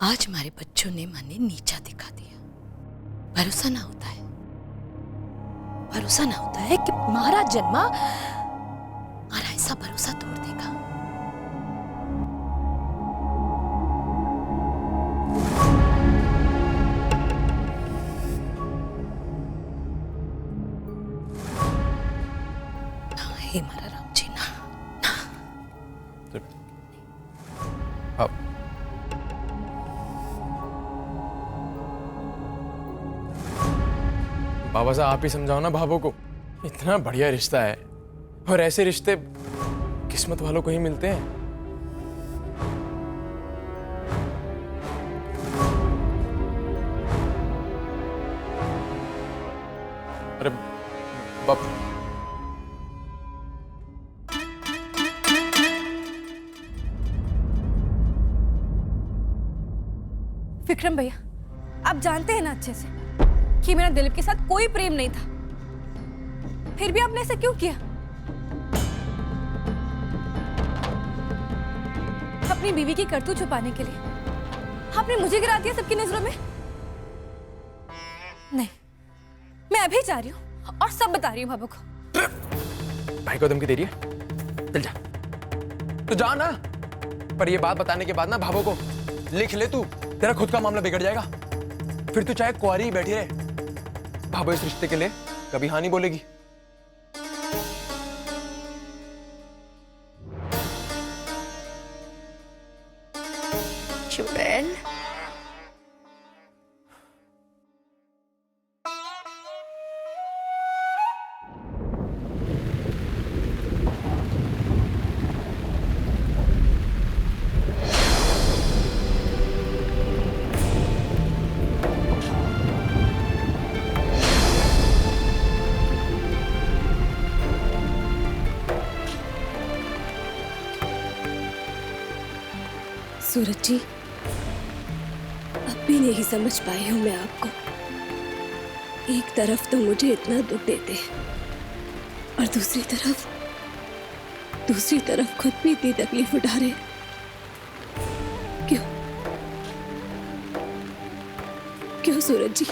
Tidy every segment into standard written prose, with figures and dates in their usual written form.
आज हमारे बच्चों ने माने नीचा दिखा दिया। भरोसा ना होता है, भरोसा ना होता है कि महाराज जन्मा और ऐसा भरोसा तोड़ देगा। ना हे मारा राम जी ना, ना। अब बाबा साहब आप ही समझाओ ना भाभो को। इतना बढ़िया रिश्ता है और ऐसे रिश्ते किस्मत वालों को ही मिलते हैं। अरे बाप विक्रम भैया, आप जानते हैं ना अच्छे से कि मेरा दिलीप के साथ कोई प्रेम नहीं था, फिर भी आपने ऐसा क्यों किया? अपनी बीवी की करतूत छुपाने के लिए आपने मुझे गिरा दिया सबकी नजरों में। नहीं, मैं अभी जा रही हूँ और सब बता रही हूँ बाबू को। भाई को धमकी दे रही है? चल जा, तो जा ना। पर ये बात बताने के बाद ना भाभो को लिख ले तू, तेरा खुद का मामला बिगड़ जाएगा। फिर तू चाहे कुंवारी ही बैठी रहे, भाभो इस रिश्ते के लिए कभी हाँ नहीं बोलेगी। चुड़ैल, सूरज जी, अब भी नहीं समझ पाई हूं मैं आपको। एक तरफ तो मुझे इतना दुख देते हैं और दूसरी तरफ खुद भी इतनी तकलीफ उठा रहे हैं। क्यों क्यों सूरज जी?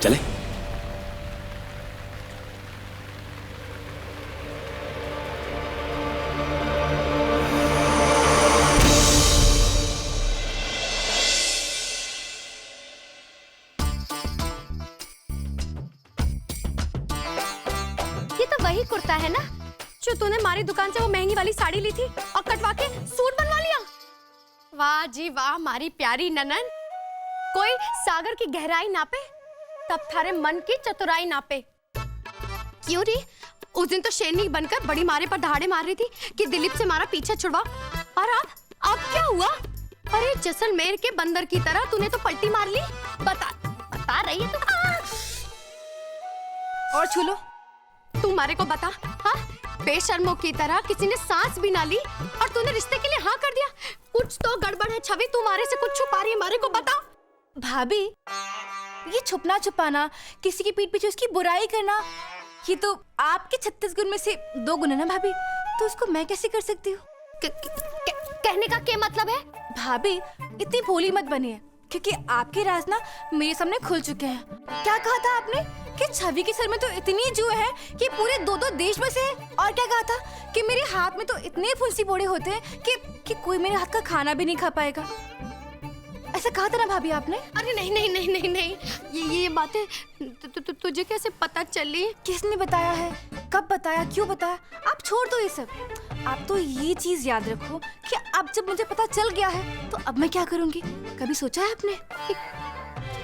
चले। ये तो वही कुर्ता है ना जो तूने हमारी दुकान से वो महंगी वाली साड़ी ली थी और कटवा के सूट बनवा लिया। वाह जी वाह, हमारी प्यारी ननन। कोई सागर की गहराई नापे तब थारे मन की चतुराई नापे। क्यों रे, उस दिन तो शेरनी बनकर बड़ी मारे पर दहाड़े मार रही थी कि दिलीप से हमारा पीछा छुड़वा, और अब क्या हुआ? अरे जैसलमेर के बंदर की तरह तूने तो पलटी मार ली। बता रही है तू। और छू लो। तू हमारे को बता, हाँ? बेशर्मों की तरह किसी ने सांस भी ना ली और तूने रिश्ते के लिए हाँ कर दिया। कुछ तो गड़बड़ है छवि, तू हमारे से कुछ छुपा रही है, हमारे को बता। भाभी, ये छुपना छुपाना, किसी की पीठ पीछे उसकी बुराई करना, ये तो आपके 36 गुण में से 2 गुण है ना भाभी, तो उसको मैं कैसे कर सकती हूँ? कहने का क्या मतलब है? भाभी, इतनी भोली मत बनिए, क्योंकि आपके राज ना मेरे सामने खुल चुके हैं। क्या कहा था आपने कि छवि के सर में तो इतनी जुए हैं कि पूरे 2-2 देश में से है, और क्या कहा था कि मेरे हाथ में तो इतने फुंसी बोड़े होते हैं कि कोई मेरे हाथ का खाना भी नहीं खा पाएगा। ऐसा कहा था ना भाभी आपने? अरे नहीं, ये बातें तुझे कैसे पता चली? किसने बताया है, कब बताया, क्यों बताया? आप छोड़ दो ये सब। आप तो ये चीज याद रखो कि अब जब मुझे पता चल गया है तो अब मैं क्या करूंगी। कभी सोचा है आपने?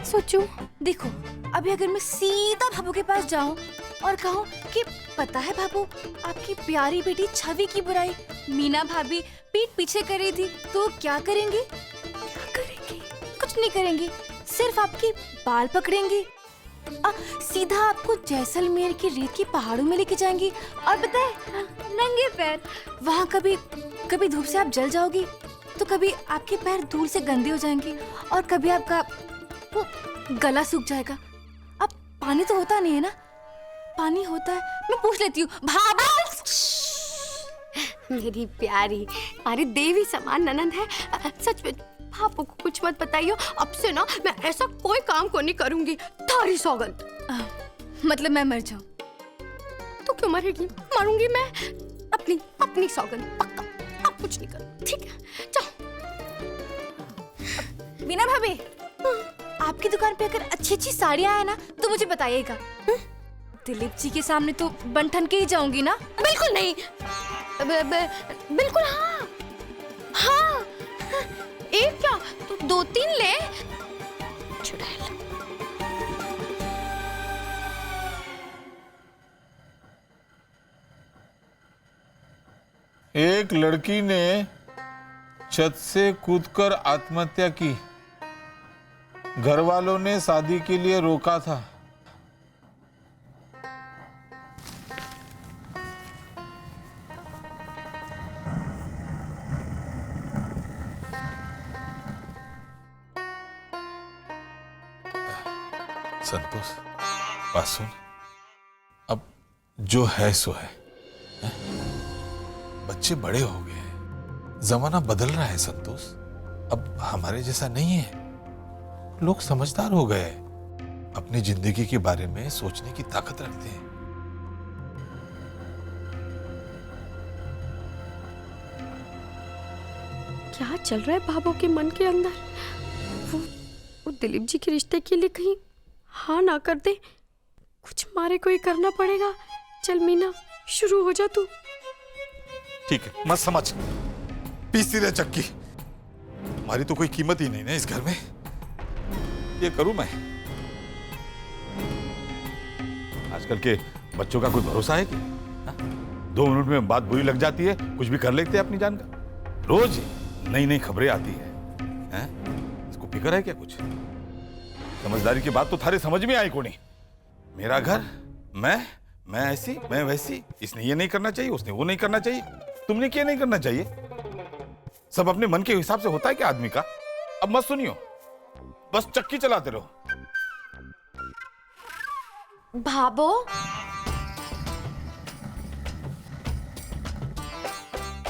सोचूं? देखो, अभी अगर मैं सीधा भाभू के पास जाऊं और कहूं कि पता है भाभू, आपकी प्यारी बेटी छवि की बुराई मीना भाभी पीठ पीछे कर रही थी, तो क्या करेंगी? क्या करेंगी? कुछ नहीं करेंगी, सिर्फ आपके बाल पकड़ेंगी, सीधा आपको जैसलमेर की रेत की पहाड़ों में लेके जाएंगी, और पता है, नंगे पैर वहाँ कभी धूप से आप जल जाओगी, तो कभी आपके पैर धूल से गंदे हो जाएंगे, और कभी आपका वो गला सूख जाएगा। अब पानी तो होता नहीं है ना? पानी होता है, मैं पूछ लेती हूँ। भाभी, मेरी प्यारी प्यारी देवी समान ननद है। सच में भाभू को कुछ मत बताइयो। अब से ना मैं ऐसा कोई काम को नहीं करूंगी, थारी सौगंध। मतलब मैं मर जाऊं? तो क्यों मरेगी? मरूंगी मैं, अपनी सौगंध, पक्का। अब कुछ नहीं करूं, ठीक है? जाओ। मीना भाभी, आपकी दुकान पे अगर अच्छी अच्छी साड़ियाँ है ना, तो मुझे बताइएगा। दिलीप जी के सामने तो बंठन के ही जाऊंगी ना? बिल्कुल नहीं। बिल्कुल हाँ। एक क्या तो 2-3 ले। चुड़ैल। एक लड़की ने छत से कूदकर आत्महत्या की। घर वालों ने शादी के लिए रोका था। संतोष, बात सुन। अब जो है सो है, बच्चे बड़े हो गए हैं, जमाना बदल रहा है संतोष। अब हमारे जैसा नहीं है, लोग समझदार हो गए, अपनी जिंदगी के बारे में सोचने की ताकत रखते हैं। क्या चल रहा है भाभो के मन के अंदर? वो दिलीप जी के रिश्ते के लिए कहीं हाँ ना कर दे। कुछ मारे को ही करना पड़ेगा। चल मीना, शुरू हो जा तू। ठीक है, मत समझ, पीसती रह चक्की। हमारी तो कोई कीमत ही नहीं ना इस घर में। ये करूं मैं? आजकल के बच्चों का कोई भरोसा है कि? 2 मिनट में बात बुरी लग जाती है, कुछ भी कर लेते हैं अपनी जान का। रोज नई नई खबरें आती है। इसको फिक्र है क्या कुछ? समझदारी की बात तो थारे समझ में आई को नहीं। मेरा घर, मैं ऐसी, मैं वैसी। इसने ये नहीं करना चाहिए, उसने वो नहीं करना चाहिए। तुमने क्या नहीं करना चाहिए? सब अपने मन के हिसाब से होता है क्या आदमी का? अब मत सुनियो, बस चक्की चलाते रहो। भाभो,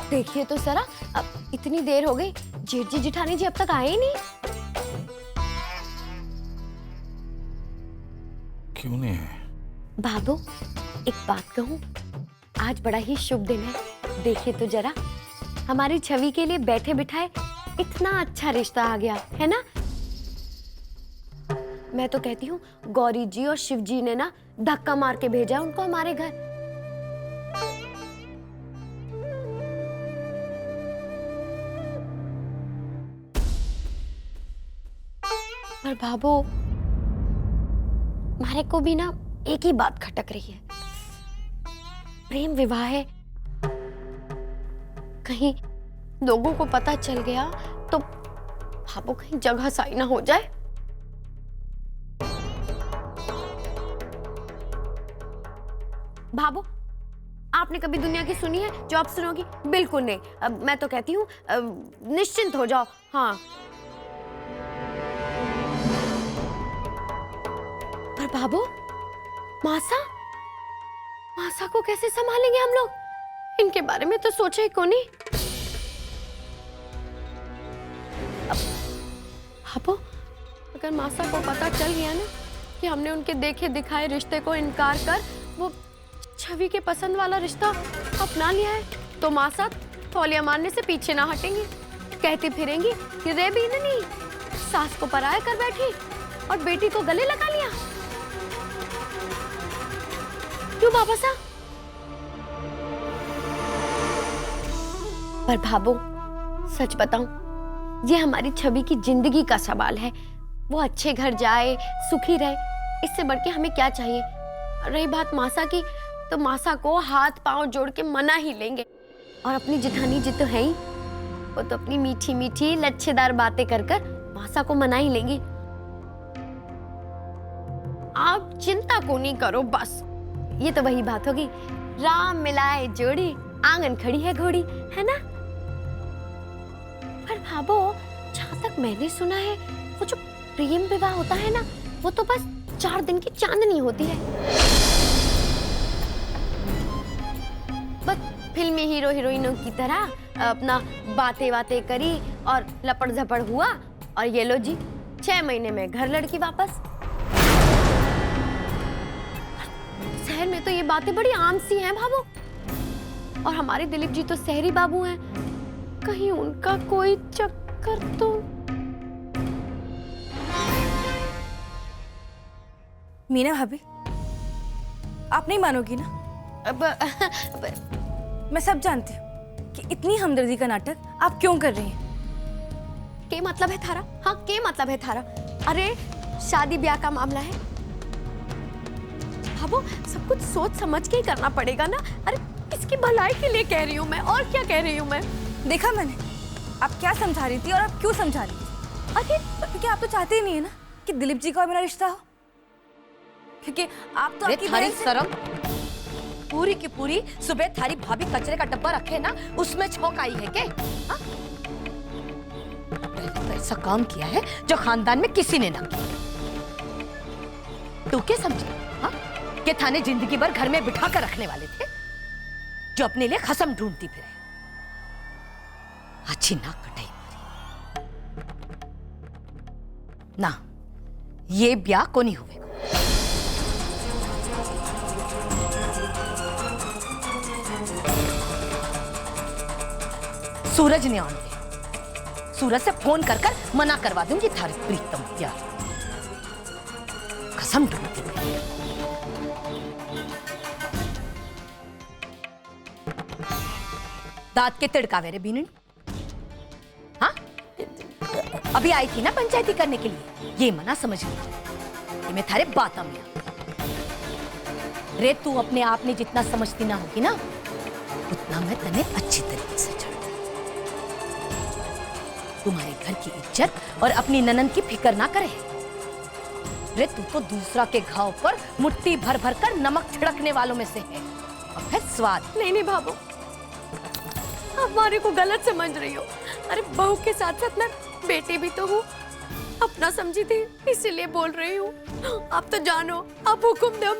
देखिए तो सरा, अब इतनी देर हो गई, जेठ जी जिठानी जी अब तक आए ही नहीं। क्यों नहीं है? भाभो, एक बात कहूं, आज बड़ा ही शुभ दिन है। देखिए तो जरा, हमारी छवि के लिए बैठे बिठाए इतना अच्छा रिश्ता आ गया है ना। मैं तो कहती हूँ गौरी जी और शिव जी ने ना धक्का मार के भेजा उनको हमारे घर। पर भाभो, हमारे को भी ना एक ही बात खटक रही है। प्रेम विवाह है, कहीं लोगों को पता चल गया तो भाभो कहीं जगह साई ना हो जाए। भाभो, आपने कभी दुनिया की सुनी है जो आप सुनोगी? बिल्कुल नहीं। अब मैं तो कहती हूँ निश्चिंत हो जाओ। हाँ, पर भाभो, मासा को कैसे संभालेंगे हम लोग? इनके बारे में तो सोचा ही को नहीं। भाभो, अगर मासा को पता चल गया ना कि हमने उनके देखे दिखाए रिश्ते को इनकार कर वो छवि के पसंद वाला रिश्ता अपना लिया है, तो मासा तौलिया मारने से पीछे ना हटेंगे। कहती फिरेंगी कि रे भी नहीं, सास को पराया कर बैठी और बेटी को गले लगा लिया। क्यों बाबा सा? पर भाभो, सच बताऊं, ये हमारी छवि की जिंदगी का सवाल है। वो अच्छे घर जाए, सुखी रहे, इससे बढ़ के हमें क्या चाहिए। रही बात मासा की, तो मासा को हाथ पांव जोड़ के मना ही लेंगे। और अपनी जेठानी जी तो है ही, वो तो अपनी मीठी मीठी लच्छेदार बातें कर कर मासा को मना ही लेंगी। आप चिंता को नहीं करो बस। ये तो वही बात होगी, राम मिलाए जोड़ी, आंगन खड़ी है घोड़ी, है ना। पर भाभो, जहां तक मैंने सुना है, वो जो प्रेम विवाह होता है ना, वो तो बस 4 दिन की चांदनी होती है। बस फिल्मी हीरो हीरोइनों की तरह अपना बातें करी और लपड़ झपड़ हुआ, और ये लो जी 6 महीने में घर लड़की वापस। शहर में तो ये बातें बड़ी आम सी हैं भाभो। और हमारे दिलीप जी तो शहरी बाबू हैं, कहीं उनका कोई चक्कर तो। मीना भाभी, आप नहीं मानोगी ना, मैं सब जानती हूँ कि इतनी हमदर्दी का नाटक आप क्यों कर रही हैं। क्या मतलब है थारा? हाँ, क्या मतलब है थारा? अरे शादी ब्याह का मामला है भाभो, सब कुछ सोच समझ के ही करना पड़ेगा ना। अरे इसकी भलाई के लिए कह रही हूँ मैं, और क्या कह रही हूँ मैं। देखा मैंने आप क्या समझा रही थी और आप क्यों समझा रही थी। अरे क्योंकि आप तो चाहते ही नहीं है ना कि दिलीप जी का और मेरा रिश्ता हो, क्योंकि आप तो आपकी थारी बहन से... शर्म, पूरी की पूरी सुबह थारी भाभी कचरे का डब्बा रखे ना, उसमें छौंक आई है के? हाँ? तो ऐसा काम किया है जो खानदान में किसी ने ना किया। तू क्या समझी हाँ? कि थाने जिंदगी भर घर में बिठा कर रखने वाले थे, जो अपने लिए खसम ढूंढती फिरे। अच्छी नाक कटाई मारी ना, ये ब्याह को नहीं हुएगा। सूरज ने आने दे, सूरज से फोन कर कर मना करवा दूंगी थारे प्रीतम प्यार। कसम ढूंढती है। दांत के तिड़कावे रे बीनन, हाँ अभी आई थी ना पंचायती करने के लिए, ये मना समझ ली कि मैं थारे बाता में। रे तू अपने आप में जितना समझती ना होगी ना, उतना मैं तने अच्छी तरीके से जानती। तुम्हारे घर की इज्जत और अपनी ननद की फिक्र ना करे। रे तू तो दूसरा के घाव पर मुट्ठी भर भर कर नमक छिड़कने वालों में से है, और फिर स्वाद। नहीं भाभो, आप हमारे को गलत समझ रही हो। अरे बहू के साथ साथ मैं बेटी भी तो हूँ, अपना समझी थी इसीलिए बोल रही हूँ। आप तो जानो, आप हुक्म दो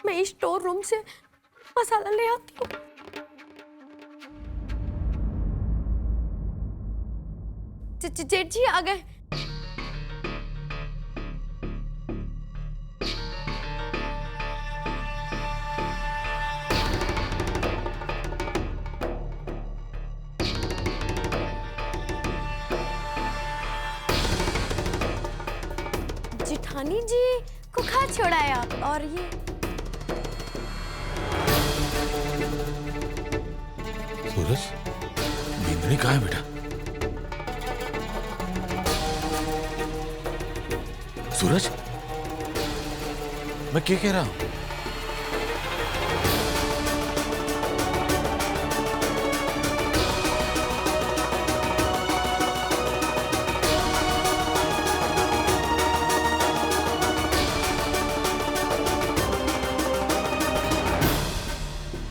मैं स्टोर रूम से मसाला ले आती हूँ। जेठ जी आ गए। जेठानी जी को खा छोड़ाया आप, और ये सूरज, बिंदनी कहाँ है बेटा? सूरज, मैं क्या कह रहा हूं?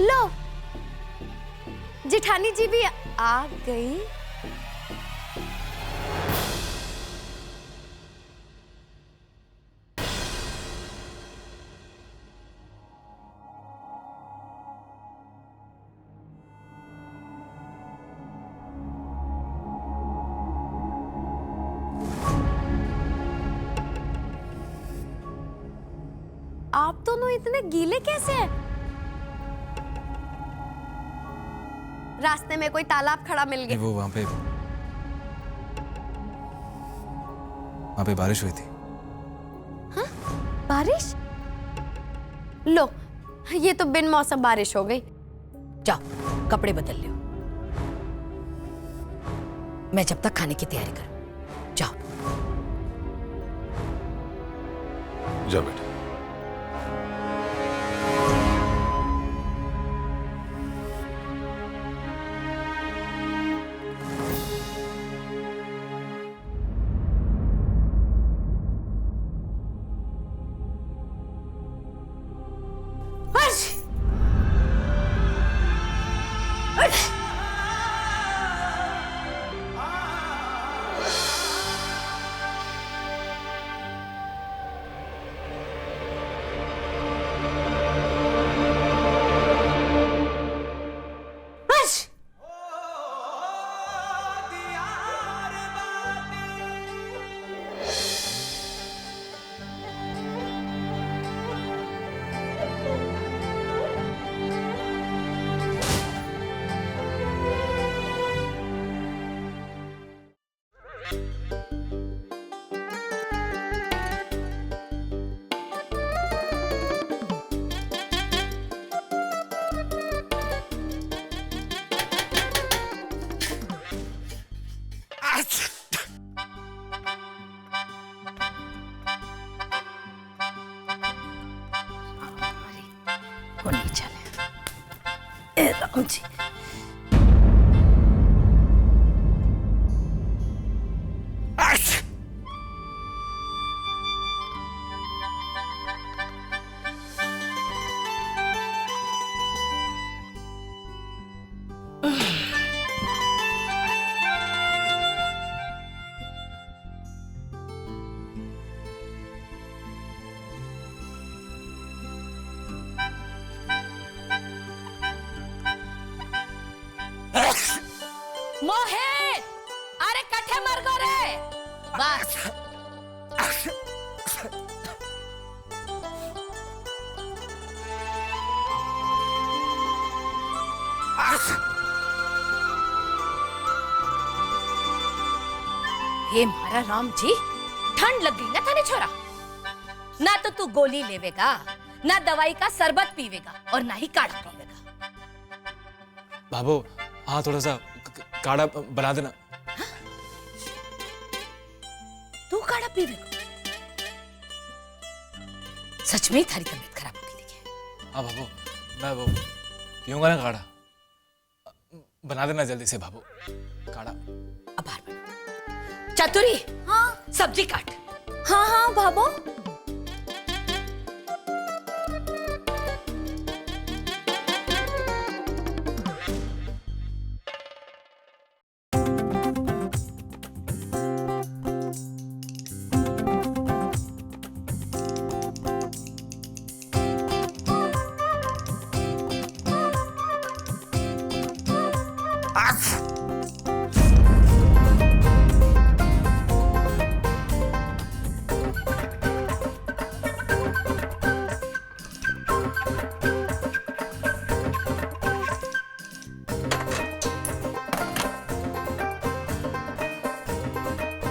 लो, जेठानी जी भी आ गई। आप दोनों इतने गीले कैसे हैं? रास्ते में कोई तालाब खड़ा मिल गया? वो वहां पे बारिश हुई थी। हाँ? बारिश? लो, ये तो बिन मौसम बारिश हो गई। जाओ कपड़े बदल लो। मैं जब तक खाने की तैयारी करूं। जाओ। जा बेटा। वो नहीं चले। ए राम जी। मोहित, अरे कट्ठे मर गो रे। बस हे मारा राम जी, ठंड लग गई ना थाने छोरा। ना तो तू गोली लेवेगा, ना दवाई का शरबत पीवेगा, और ना ही काढ़ा पीवेगा। बाबू हाँ, थोड़ा सा काढ़ा बना देना। तू काढ़ा पीवेगा? सच में थारी तबीयत खराब हो गई देखिए। हाँ बाबू, मैं वो पीऊंगा ना काढ़ा। बना देना जल्दी से बाबू काढ़ा। अब बाहर बना। चतुरी, हाँ सब्जी काट। हाँ हाँ भाभो।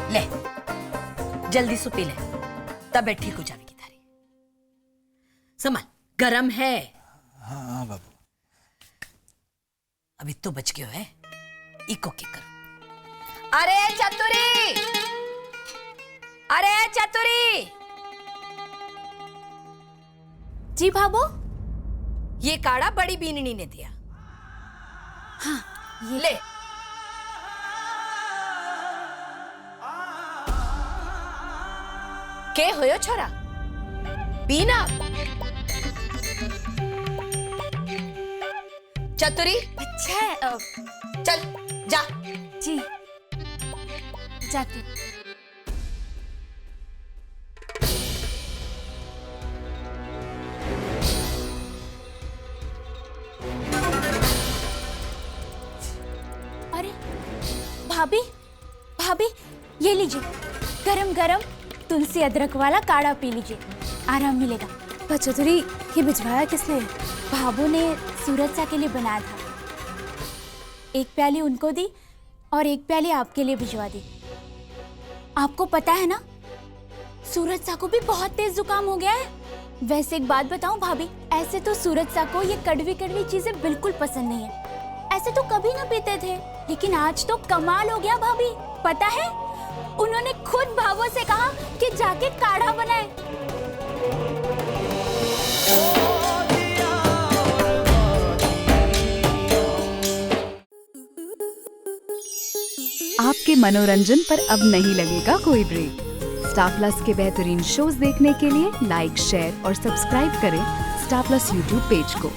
ले, जल्दी से पी ले, तबीयत ठीक हो जाएगी थारी। संभाल, गरम है। हाँ बाबू। अभी तो बच गयो है, इको के करो। अरे चतुरी, अरे चतुरी। जी भाभो। ये काढ़ा बड़ी बीननी ने दिया। हाँ ये ले। के होयो छोरा, पीना। चतुरी, अच्छा है। चल जा। जी जाती हूँ। अरे भाभी, भाभी ये लीजिए, गरम गरम तुलसी अदरक वाला काढ़ा पी लीजिए, आराम मिलेगा। पर चतुरी, ये भिजवाया किसने? भाभू ने सूरज सा के लिए बनाया था। एक प्याली उनको दी और एक प्याली आपके लिए भिजवा दी। आपको पता है ना, सूरज सा को भी बहुत तेज जुकाम हो गया है। वैसे एक बात बताऊं भाभी, ऐसे तो सूरज सा को ये कड़वी कड़वी चीजें बिल्कुल पसंद नहीं है। ऐसे तो कभी ना पीते थे, लेकिन आज तो कमाल हो गया भाभी। पता है, उन्होंने खुद भावों से कहा कि जाके काढ़ा बनाए। आपके मनोरंजन पर अब नहीं लगेगा कोई ब्रेक। स्टार प्लस के बेहतरीन शोज देखने के लिए लाइक, शेयर और सब्सक्राइब करें स्टार प्लस यूट्यूब पेज को।